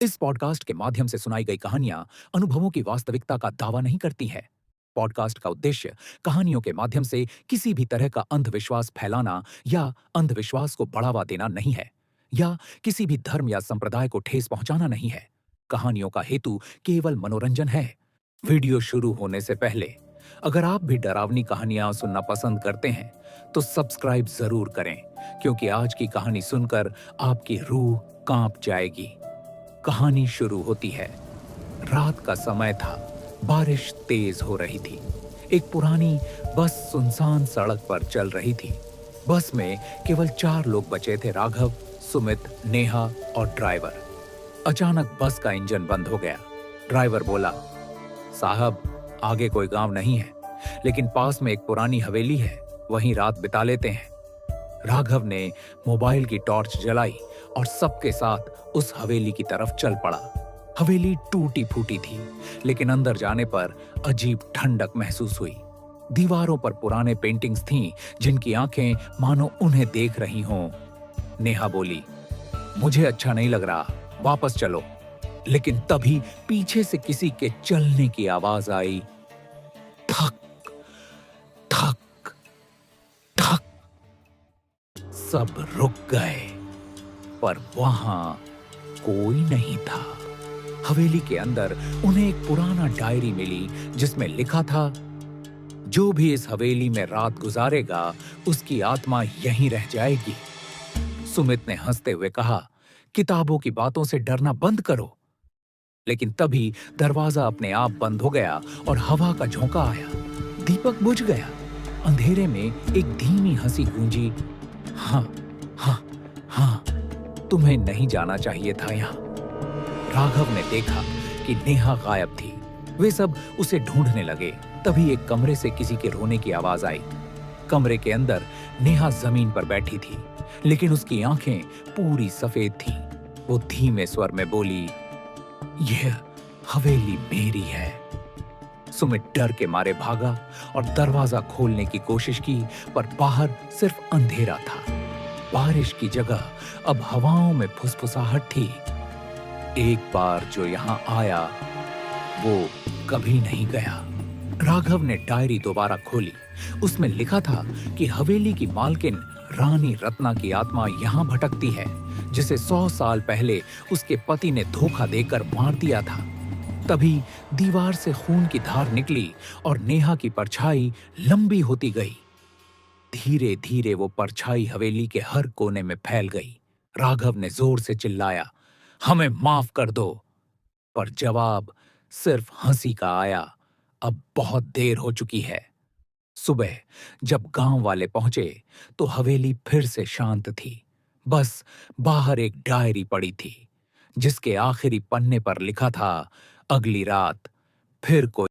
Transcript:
इस पॉडकास्ट के माध्यम से सुनाई गई कहानियां अनुभवों की वास्तविकता का दावा नहीं करती हैं। पॉडकास्ट का उद्देश्य कहानियों के माध्यम से किसी भी तरह का अंधविश्वास फैलाना या अंधविश्वास को बढ़ावा देना नहीं है, या किसी भी धर्म या संप्रदाय को ठेस पहुंचाना नहीं है। कहानियों का हेतु केवल मनोरंजन है। वीडियो शुरू होने से पहले अगर आप भी डरावनी कहानियां सुनना पसंद करते हैं तो सब्सक्राइब जरूर करें, क्योंकि आज की कहानी सुनकर आपकी रूह कांप जाएगी। कहानी शुरू होती है। रात का समय था, बारिश तेज हो रही थी। एक पुरानी बस सुनसान सड़क पर चल रही थी। बस में केवल 4 लोग बचे थे: राघव, सुमित, नेहा और ड्राइवर। अचानक बस का इंजन बंद हो गया। ड्राइवर बोला, साहब, आगे कोई गांव नहीं है, लेकिन पास में एक पुरानी हवेली है, वहीं रात बिता लेते हैं। राघव ने मोबाइल की टॉर्च जलाई और सबके साथ उस हवेली की तरफ चल पड़ा। हवेली टूटी फूटी थी, लेकिन अंदर जाने पर अजीब ठंडक महसूस हुई। दीवारों पर पुराने पेंटिंग्स थीं, जिनकी आंखें मानो उन्हें देख रही हों। नेहा बोली, मुझे अच्छा नहीं लग रहा, वापस चलो। लेकिन तभी पीछे से किसी के चलने की आवाज आई। ठक ठक ठक। सब रुक गए, पर वहां कोई नहीं था। हवेली के अंदर उन्हें एक पुराना डायरी मिली, जिसमें लिखा था, जो भी इस हवेली में रात गुजारेगा उसकी आत्मा यहीं रह जाएगी। सुमित ने हंसते हुए कहा, किताबों की बातों से डरना बंद करो। लेकिन तभी दरवाजा अपने आप बंद हो गया और हवा का झोंका आया। दीपक बुझ गया। अंधेरे में एक धीमी हंसी गूंजी, हाँ हाँ हाँ, तुम्हें नहीं जाना चाहिए था यहाँ। राघव ने देखा कि नेहा गायब थी। वे सब उसे ढूंढने लगे। तभी एक कमरे से किसी के रोने की आवाज आई। कमरे के अंदर नेहा जमीन पर बैठी थी, लेकिन उसकी आंखें पूरी सफेद थीं। वो धीमे स्वर में बोली, यह हवेली मेरी है। सुमित डर के मारे भागा और दरवाजा खोलने की कोशिश की, पर बाहर सिर्फ अंधेरा था। बारिश की जगह अब हवाओं में फुसफुसाहट थी। एक बार जो यहाँ आया वो कभी नहीं गया। राघव ने डायरी दोबारा खोली। उसमें लिखा था कि हवेली की मालकिन रानी रत्ना की आत्मा यहाँ भटकती है, जिसे 100 साल पहले उसके पति ने धोखा देकर मार दिया था। तभी दीवार से खून की धार निकली और नेहा की परछाई लंबी होती गई। धीरे धीरे वो परछाई हवेली के हर कोने में फैल गई। राघव ने जोर से चिल्लाया, हमें माफ कर दो। पर जवाब सिर्फ हंसी का आया। अब बहुत देर हो चुकी है। सुबह जब गांव वाले पहुंचे तो हवेली फिर से शांत थी। बस बाहर एक डायरी पड़ी थी, जिसके आखिरी पन्ने पर लिखा था, अगली रात फिर कोई